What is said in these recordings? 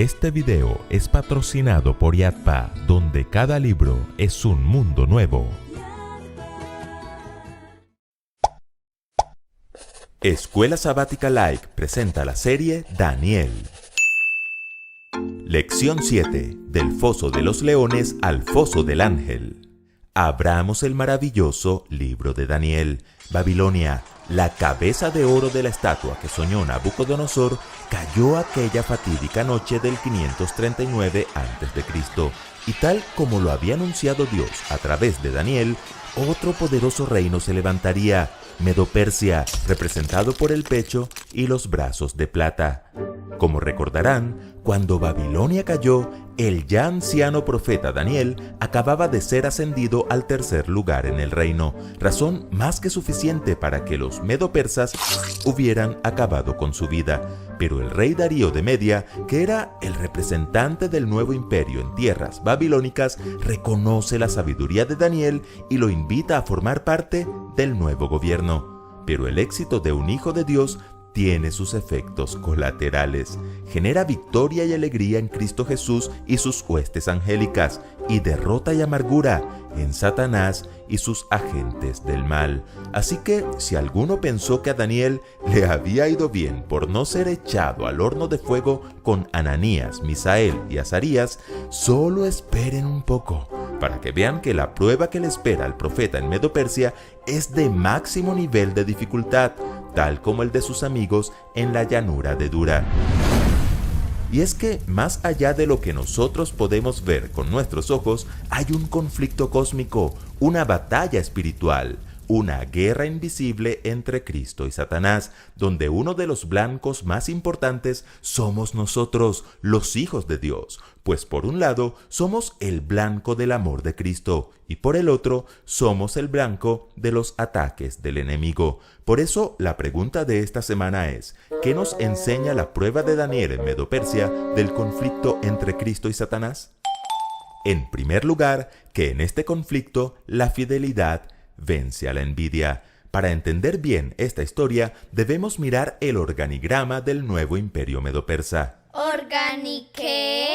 Este video es patrocinado por Yadpa, donde cada libro es un mundo nuevo. Escuela Sabática Like presenta la serie Daniel. Lección 7. Del foso de los leones al foso del ángel. Abramos el maravilloso libro de Daniel. Babilonia, la cabeza de oro de la estatua que soñó Nabucodonosor, cayó aquella fatídica noche del 539 a.C. Y tal como lo había anunciado Dios a través de Daniel, otro poderoso reino se levantaría, Medo-Persia, representado por el pecho y los brazos de plata. Como recordarán, cuando Babilonia cayó, el ya anciano profeta Daniel acababa de ser ascendido al tercer lugar en el reino, razón más que suficiente para que los medo-persas hubieran acabado con su vida. Pero el rey Darío de Media, que era el representante del nuevo imperio en tierras babilónicas, reconoce la sabiduría de Daniel y lo invita a formar parte del nuevo gobierno. Pero el éxito de un hijo de Dios tiene sus efectos colaterales, genera victoria y alegría en Cristo Jesús y sus huestes angélicas, y derrota y amargura en Satanás y sus agentes del mal. Así que, si alguno pensó que a Daniel le había ido bien por no ser echado al horno de fuego con Ananías, Misael y Azarías, solo esperen un poco, para que vean que la prueba que le espera al profeta en Medo-Persia es de máximo nivel de dificultad, tal como el de sus amigos en la llanura de Dura. Y es que, más allá de lo que nosotros podemos ver con nuestros ojos, hay un conflicto cósmico, una batalla espiritual, una guerra invisible entre Cristo y Satanás, donde uno de los blancos más importantes somos nosotros, los hijos de Dios, pues por un lado somos el blanco del amor de Cristo y por el otro somos el blanco de los ataques del enemigo. Por eso la pregunta de esta semana es, ¿qué nos enseña la prueba de Daniel en Medo-Persia del conflicto entre Cristo y Satanás? En primer lugar, que en este conflicto la fidelidad vence a la envidia. Para entender bien esta historia, debemos mirar el organigrama del nuevo imperio medo-persa. ¿Qué?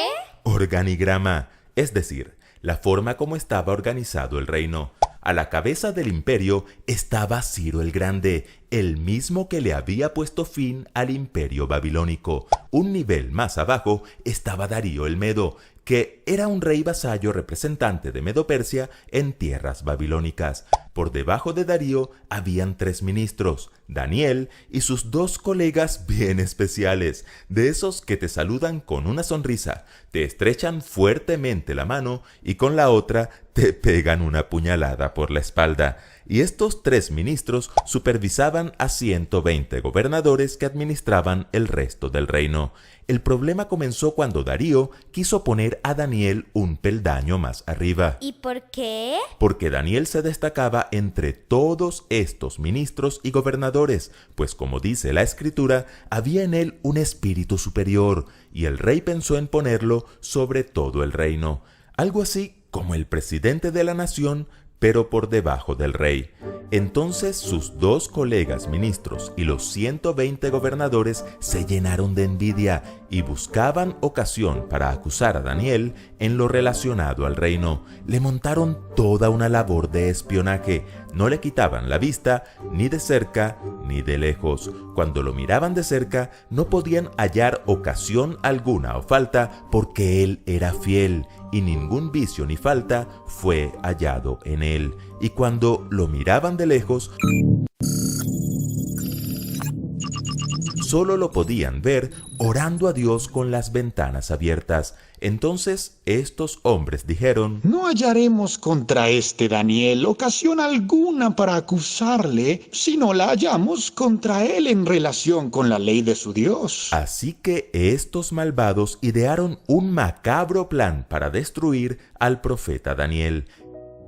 Organigrama, es decir, la forma como estaba organizado el reino. A la cabeza del imperio estaba Ciro el Grande, el mismo que le había puesto fin al imperio babilónico. Un nivel más abajo estaba Darío el Medo, que era un rey vasallo representante de Medo-Persia en tierras babilónicas. Por debajo de Darío habían 3 ministros, Daniel y sus 2 colegas bien especiales, de esos que te saludan con una sonrisa, te estrechan fuertemente la mano y con la otra te pegan una puñalada por la espalda. Y estos 3 ministros supervisaban a 120 gobernadores que administraban el resto del reino. El problema comenzó cuando Darío quiso poner a Daniel un peldaño más arriba. ¿Y por qué? Porque Daniel se destacaba entre todos estos ministros y gobernadores, pues como dice la Escritura, había en él un espíritu superior, y el rey pensó en ponerlo sobre todo el reino. Algo así como el presidente de la nación, pero por debajo del rey. Entonces sus 2 colegas ministros y los 120 gobernadores se llenaron de envidia y buscaban ocasión para acusar a Daniel en lo relacionado al reino. Le montaron toda una labor de espionaje. No le quitaban la vista ni de cerca ni de lejos. Cuando lo miraban de cerca no podían hallar ocasión alguna o falta porque él era fiel y ningún vicio ni falta fue hallado en él. Y cuando lo miraban de lejos, solo lo podían ver orando a Dios con las ventanas abiertas. Entonces estos hombres dijeron: No hallaremos contra este Daniel ocasión alguna para acusarle, si no la hallamos contra él en relación con la ley de su Dios. Así que estos malvados idearon un macabro plan para destruir al profeta Daniel.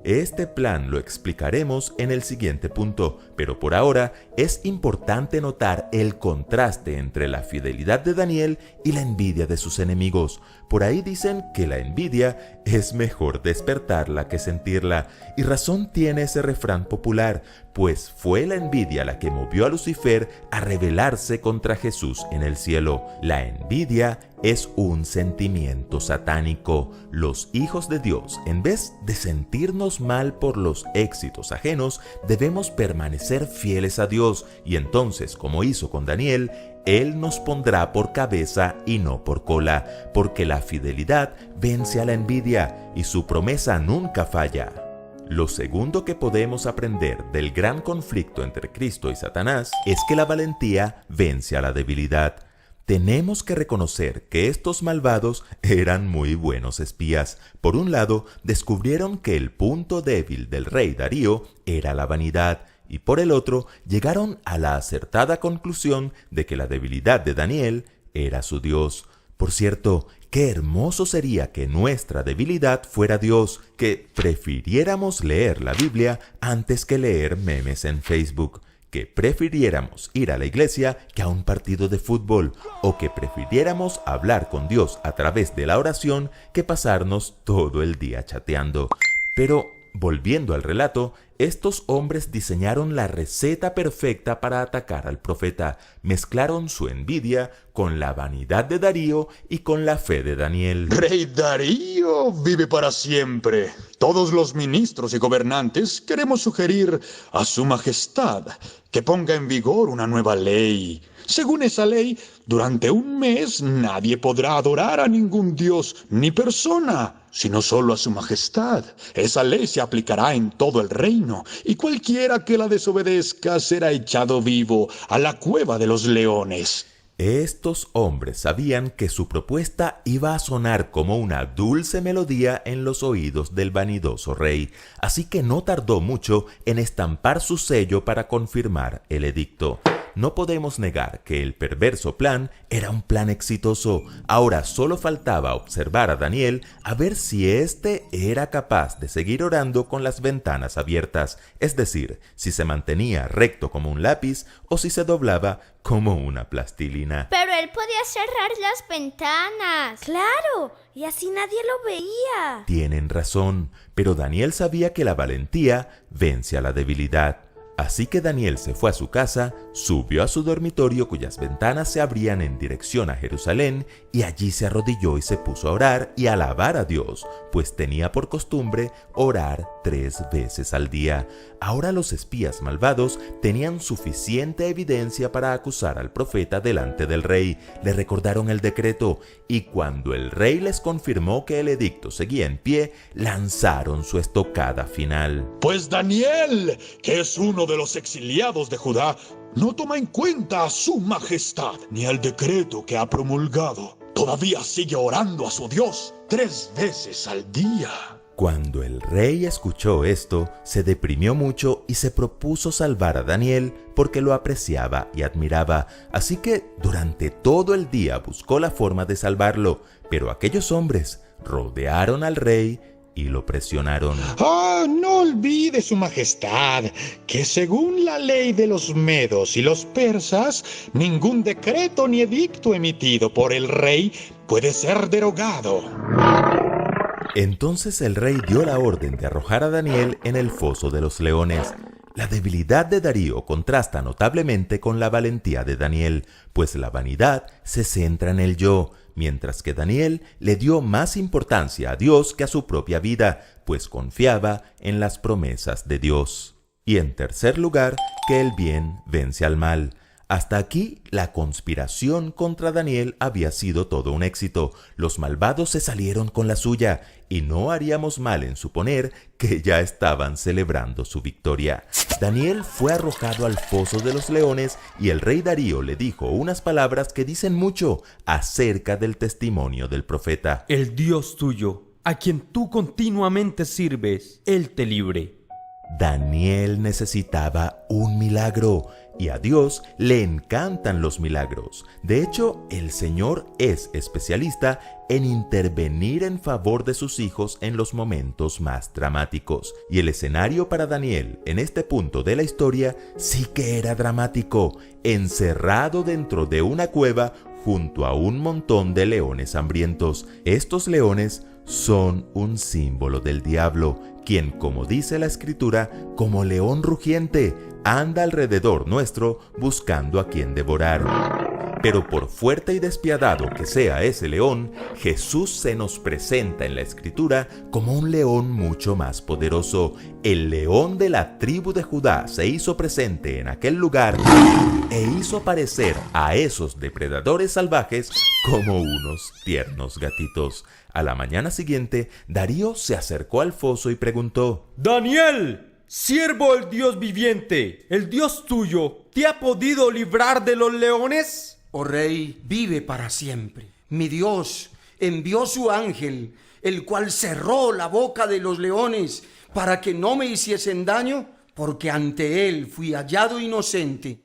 Este plan lo explicaremos en el siguiente punto, pero por ahora es importante notar el contraste entre la fidelidad de Daniel y la envidia de sus enemigos. Por ahí dicen que la envidia es mejor despertarla que sentirla, y razón tiene ese refrán popular, pues fue la envidia la que movió a Lucifer a rebelarse contra Jesús en el cielo. La envidia es un sentimiento satánico. Los hijos de Dios, en vez de sentirnos mal por los éxitos ajenos, debemos permanecer fieles a Dios, y entonces, como hizo con Daniel, Él nos pondrá por cabeza y no por cola, porque la fidelidad vence a la envidia y su promesa nunca falla. Lo segundo que podemos aprender del gran conflicto entre Cristo y Satanás es que la valentía vence a la debilidad. Tenemos que reconocer que estos malvados eran muy buenos espías. Por un lado, descubrieron que el punto débil del rey Darío era la vanidad, y por el otro, llegaron a la acertada conclusión de que la debilidad de Daniel era su Dios. Por cierto, qué hermoso sería que nuestra debilidad fuera Dios, que prefiriéramos leer la Biblia antes que leer memes en Facebook, que prefiriéramos ir a la iglesia que a un partido de fútbol, o que prefiriéramos hablar con Dios a través de la oración que pasarnos todo el día chateando. Pero, volviendo al relato, estos hombres diseñaron la receta perfecta para atacar al profeta. Mezclaron su envidia con la vanidad de Darío y con la fe de Daniel. Rey Darío vive para siempre. Todos los ministros y gobernantes queremos sugerir a su majestad que ponga en vigor una nueva ley. Según esa ley, durante un mes nadie podrá adorar a ningún dios ni persona, sino solo a su majestad. Esa ley se aplicará en todo el reino, y cualquiera que la desobedezca será echado vivo a la cueva de los leones. Estos hombres sabían que su propuesta iba a sonar como una dulce melodía en los oídos del vanidoso rey, así que no tardó mucho en estampar su sello para confirmar el edicto. No podemos negar que el perverso plan era un plan exitoso. Ahora solo faltaba observar a Daniel a ver si éste era capaz de seguir orando con las ventanas abiertas, es decir, si se mantenía recto como un lápiz o si se doblaba como una plastilina. Pero él podía cerrar las ventanas. ¡Claro! Y así nadie lo veía. Tienen razón, pero Daniel sabía que la valentía vence a la debilidad. Así que Daniel se fue a su casa, subió a su dormitorio cuyas ventanas se abrían en dirección a Jerusalén, y allí se arrodilló y se puso a orar y a alabar a Dios, pues tenía por costumbre orar 3 veces al día. Ahora los espías malvados tenían suficiente evidencia para acusar al profeta delante del rey. Le recordaron el decreto, y cuando el rey les confirmó que el edicto seguía en pie, lanzaron su estocada final. Pues Daniel, que es uno de los exiliados de Judá, no toma en cuenta a su majestad ni al decreto que ha promulgado. Todavía sigue orando a su Dios 3 veces al día. Cuando el rey escuchó esto, se deprimió mucho y se propuso salvar a Daniel porque lo apreciaba y admiraba. Así que durante todo el día buscó la forma de salvarlo, pero aquellos hombres rodearon al rey y lo presionaron. No olvide, su majestad, que según la ley de los medos y los persas, ningún decreto ni edicto emitido por el rey puede ser derogado. Entonces el rey dio la orden de arrojar a Daniel en el foso de los leones. La debilidad de Darío contrasta notablemente con la valentía de Daniel, pues la vanidad se centra en el yo, mientras que Daniel le dio más importancia a Dios que a su propia vida, pues confiaba en las promesas de Dios. Y en tercer lugar, que el bien vence al mal. Hasta aquí, la conspiración contra Daniel había sido todo un éxito. Los malvados se salieron con la suya, y no haríamos mal en suponer que ya estaban celebrando su victoria. Daniel fue arrojado al foso de los leones, y el rey Darío le dijo unas palabras que dicen mucho acerca del testimonio del profeta. El Dios tuyo, a quien tú continuamente sirves, Él te libre. Daniel necesitaba un milagro, y a Dios le encantan los milagros. De hecho, el Señor es especialista en intervenir en favor de sus hijos en los momentos más dramáticos. Y el escenario para Daniel en este punto de la historia sí que era dramático. Encerrado dentro de una cueva junto a un montón de leones hambrientos. Estos leones son un símbolo del diablo, quien, como dice la Escritura, como león rugiente, anda alrededor nuestro buscando a quien devorar. Pero por fuerte y despiadado que sea ese león, Jesús se nos presenta en la Escritura como un león mucho más poderoso. El león de la tribu de Judá se hizo presente en aquel lugar e hizo aparecer a esos depredadores salvajes como unos tiernos gatitos. A la mañana siguiente, Darío se acercó al foso y preguntó: Daniel, siervo del Dios viviente, el Dios tuyo, ¿te ha podido librar de los leones? Oh rey, vive para siempre. Mi Dios envió su ángel, el cual cerró la boca de los leones para que no me hiciesen daño, porque ante él fui hallado inocente.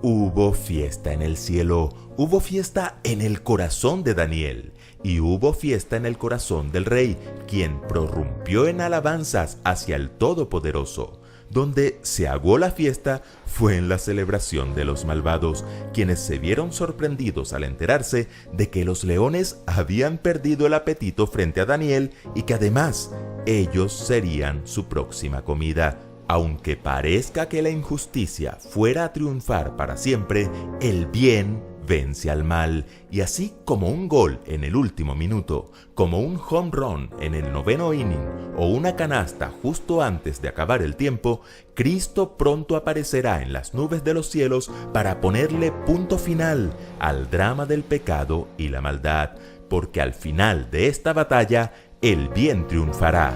Hubo fiesta en el cielo, hubo fiesta en el corazón de Daniel, y hubo fiesta en el corazón del rey, quien prorrumpió en alabanzas hacia el Todopoderoso. Donde se aguó la fiesta fue en la celebración de los malvados, quienes se vieron sorprendidos al enterarse de que los leones habían perdido el apetito frente a Daniel y que además ellos serían su próxima comida. Aunque parezca que la injusticia fuera a triunfar para siempre, el bien vence al mal, y así como un gol en el último minuto, como un home run en el 9º inning o una canasta justo antes de acabar el tiempo, Cristo pronto aparecerá en las nubes de los cielos para ponerle punto final al drama del pecado y la maldad, porque al final de esta batalla el bien triunfará.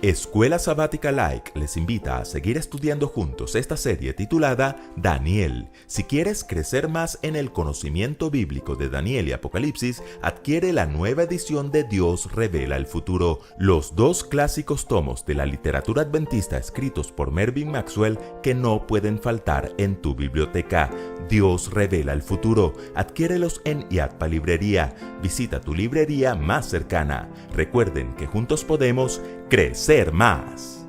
Escuela Sabática Like les invita a seguir estudiando juntos esta serie titulada Daniel. Si quieres crecer más en el conocimiento bíblico de Daniel y Apocalipsis, adquiere la nueva edición de Dios Revela el Futuro, los dos clásicos tomos de la literatura adventista escritos por Mervyn Maxwell que no pueden faltar en tu biblioteca. Dios Revela el Futuro. Adquiérelos en IATPA Librería. Visita tu librería más cercana. Recuerden que juntos podemos crecer más.